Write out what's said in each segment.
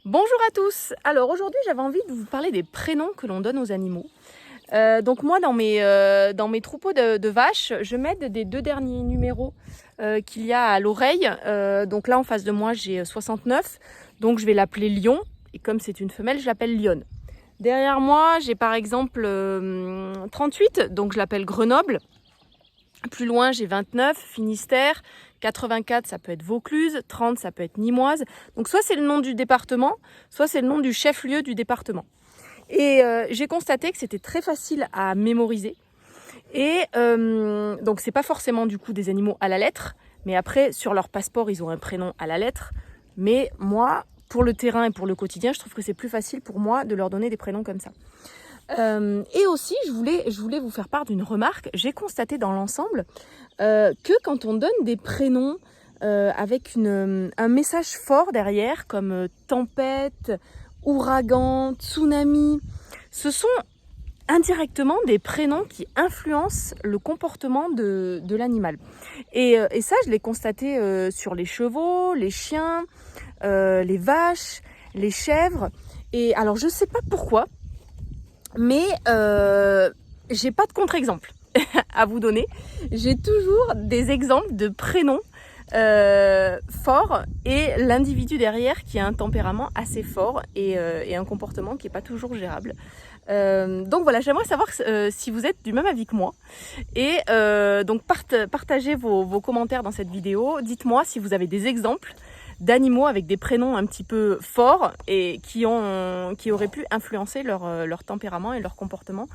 Bonjour à tous. Alors aujourd'hui j'avais envie de vous parler des prénoms que l'on donne aux animaux. Donc moi dans mes troupeaux de vaches, je m'aide des 2 derniers numéros qu'il y a à l'oreille. Donc là en face de moi j'ai 69, donc je vais l'appeler Lion. Et comme c'est une femelle, je l'appelle Lionne. Derrière moi j'ai par exemple 38, donc je l'appelle Grenoble. Plus loin, j'ai 29, Finistère, 84, ça peut être Vaucluse, 30, ça peut être Nîmoise. Donc soit c'est le nom du département, soit c'est le nom du chef-lieu du département. Et j'ai constaté que c'était très facile à mémoriser. Et donc c'est pas forcément du coup des animaux à la lettre, mais après sur leur passeport ils ont un prénom à la lettre. Mais moi, pour le terrain et pour le quotidien, je trouve que c'est plus facile pour moi de leur donner des prénoms comme ça. Et aussi, je voulais vous faire part d'une remarque. J'ai constaté dans l'ensemble que quand on donne des prénoms avec un message fort derrière, comme tempête, ouragan, tsunami, ce sont indirectement des prénoms qui influencent le comportement de l'animal. Et ça, je l'ai constaté sur les chevaux, les chiens, les vaches, les chèvres. Et alors, je ne sais pas pourquoi, mais j'ai pas de contre-exemple à vous donner. J'ai toujours des exemples de prénoms forts et l'individu derrière qui a un tempérament assez fort et un comportement qui n'est pas toujours gérable. Donc voilà, j'aimerais savoir si vous êtes du même avis que moi. Et donc partagez vos commentaires dans cette vidéo. Dites-moi si vous avez des exemples d'animaux avec des prénoms un petit peu forts et qui auraient pu influencer leur tempérament et leur comportement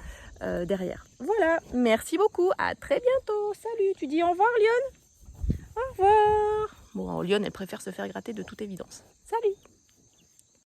derrière. Voilà, merci beaucoup, à très bientôt. Salut, tu dis au revoir Lionne? Au revoir. Bon, Lionne, elle préfère se faire gratter de toute évidence. Salut.